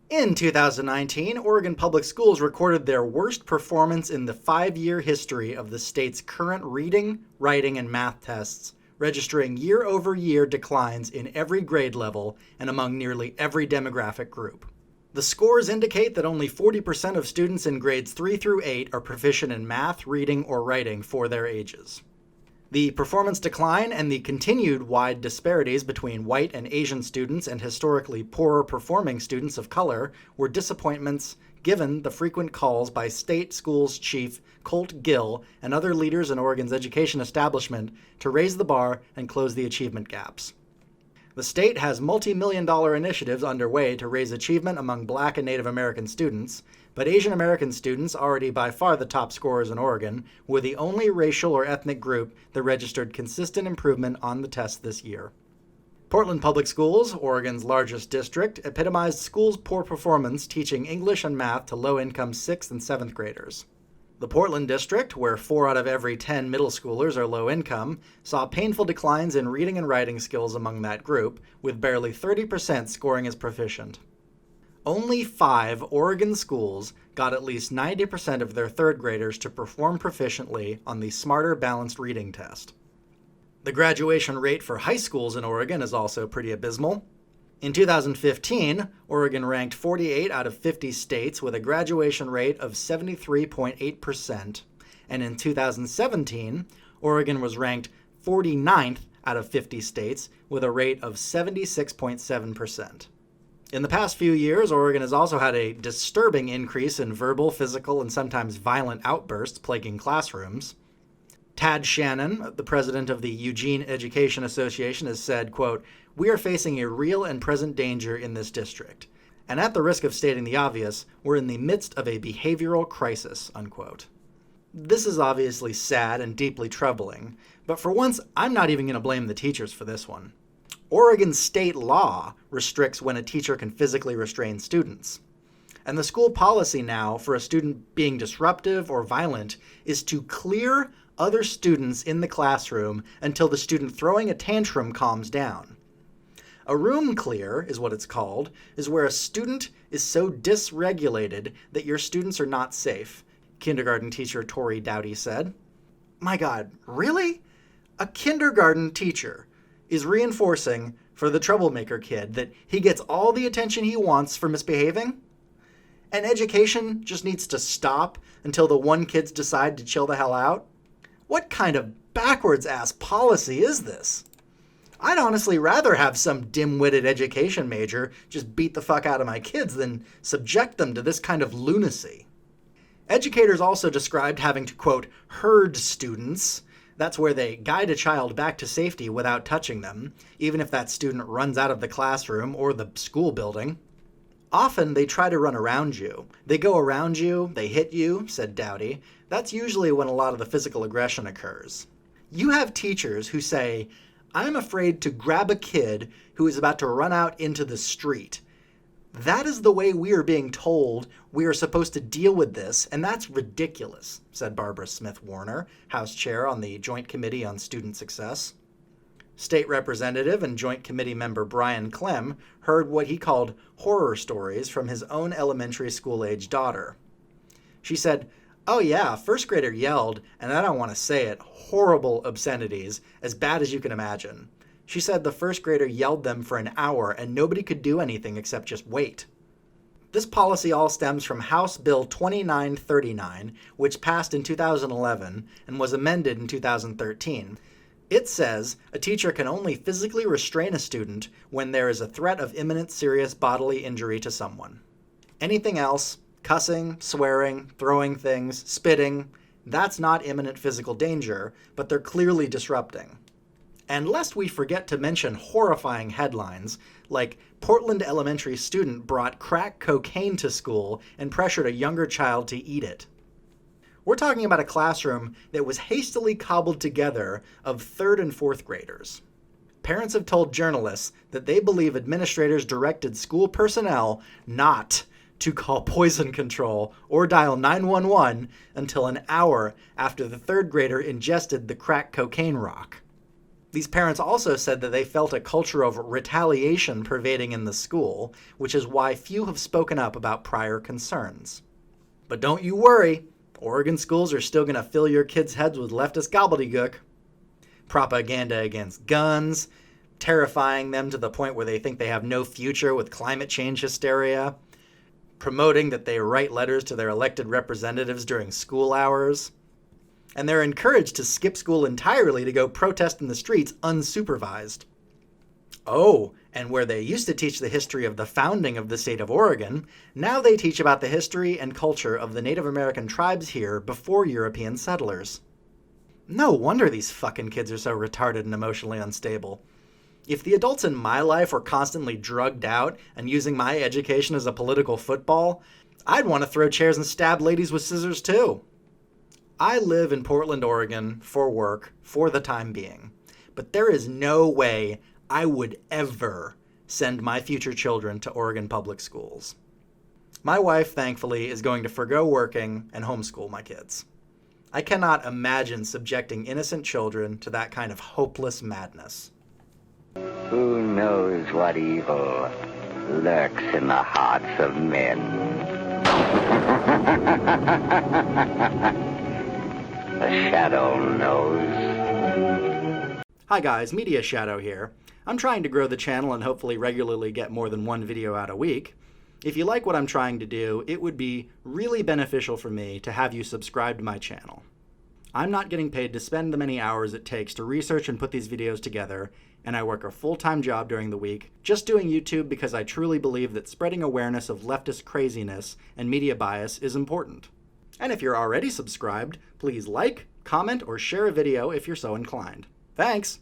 In 2019, Oregon Public Schools recorded their worst performance in the 5-year history of the state's current reading, writing, and math tests, registering year-over-year declines in every grade level and among nearly every demographic group. The scores indicate that only 40% of students in grades 3 through 8 are proficient in math, reading, or writing for their ages. The performance decline and the continued wide disparities between white and Asian students and historically poorer performing students of color were disappointments given the frequent calls by state schools chief Colt Gill and other leaders in Oregon's education establishment to raise the bar and close the achievement gaps. The state has multi-million-dollar initiatives underway to raise achievement among Black and Native American students, but Asian American students, already by far the top scorers in Oregon, were the only racial or ethnic group that registered consistent improvement on the test this year. Portland Public Schools, Oregon's largest district, epitomized schools' poor performance teaching English and math to low-income 6th and 7th graders. The Portland district, where 4 out of every 10 middle schoolers are low income, saw painful declines in reading and writing skills among that group, with barely 30% scoring as proficient. Only 5 Oregon schools got at least 90% of their 3rd graders to perform proficiently on the Smarter Balanced Reading Test. The graduation rate for high schools in Oregon is also pretty abysmal. In 2015, Oregon ranked 48 out of 50 states with a graduation rate of 73.8%, and in 2017, Oregon was ranked 49th out of 50 states with a rate of 76.7%. In the past few years, Oregon has also had a disturbing increase in verbal, physical, and sometimes violent outbursts plaguing classrooms. Tad Shannon, the president of the Eugene Education Association, has said, quote, "We are facing a real and present danger in this district. And at the risk of stating the obvious, we're in the midst of a behavioral crisis," unquote. This is obviously sad and deeply troubling, but for once, I'm not even going to blame the teachers for this one. Oregon state law restricts when a teacher can physically restrain students. And the school policy now for a student being disruptive or violent is to clear other students in the classroom until the student throwing a tantrum calms down. A room clear, is what it's called, is where a student is so dysregulated that your students are not safe, kindergarten teacher Tori Dowdy said. My God, really? A kindergarten teacher is reinforcing for the troublemaker kid that he gets all the attention he wants for misbehaving? And education just needs to stop until the one kids decide to chill the hell out? What kind of backwards-ass policy is this? I'd honestly rather have some dim-witted education major just beat the fuck out of my kids than subject them to this kind of lunacy. Educators also described having to, quote, herd students. That's where they guide a child back to safety without touching them, even if that student runs out of the classroom or the school building. Often they try to run around you. They go around you, they hit you, said Dowdy. That's usually when a lot of the physical aggression occurs. You have teachers who say, I'm afraid to grab a kid who is about to run out into the street. That is the way we are being told we are supposed to deal with this, and that's ridiculous, said Barbara Smith Warner, House Chair on the Joint Committee on Student Success. State Representative and Joint Committee member Brian Clem heard what he called horror stories from his own elementary school-age daughter. She said, "Oh yeah, first grader yelled, and I don't want to say it, horrible obscenities, as bad as you can imagine. She said the first grader yelled them for an hour and nobody could do anything except just wait." This policy all stems from House Bill 2939, which passed in 2011 and was amended in 2013. It says a teacher can only physically restrain a student when there is a threat of imminent serious bodily injury to someone. Anything else, cussing, swearing, throwing things, spitting, that's not imminent physical danger, but they're clearly disrupting. And lest we forget to mention horrifying headlines, like Portland elementary student brought crack cocaine to school and pressured a younger child to eat it. We're talking about a classroom that was hastily cobbled together of 3rd and 4th graders. Parents have told journalists that they believe administrators directed school personnel not to call poison control or dial 911 until an hour after the 3rd grader ingested the crack cocaine rock. These parents also said that they felt a culture of retaliation pervading in the school, which is why few have spoken up about prior concerns. But don't you worry, Oregon schools are still going to fill your kids' heads with leftist gobbledygook. Propaganda against guns, terrifying them to the point where they think they have no future with climate change hysteria, promoting that they write letters to their elected representatives during school hours, and they're encouraged to skip school entirely to go protest in the streets unsupervised. Oh, and where they used to teach the history of the founding of the state of Oregon, now they teach about the history and culture of the Native American tribes here before European settlers. No wonder these fucking kids are so retarded and emotionally unstable. If the adults in my life were constantly drugged out and using my education as a political football, I'd want to throw chairs and stab ladies with scissors too. I live in Portland, Oregon for work for the time being, but there is no way I would ever send my future children to Oregon public schools. My wife, thankfully, is going to forgo working and homeschool my kids. I cannot imagine subjecting innocent children to that kind of hopeless madness. Who knows what evil lurks in the hearts of men? The Shadow knows. Hi guys, Media Shadow here. I'm trying to grow the channel and hopefully regularly get more than one video out a week. If you like what I'm trying to do, it would be really beneficial for me to have you subscribe to my channel. I'm not getting paid to spend the many hours it takes to research and put these videos together, and I work a full-time job during the week just doing YouTube because I truly believe that spreading awareness of leftist craziness and media bias is important. And if you're already subscribed, please like, comment, or share a video if you're so inclined. Thanks!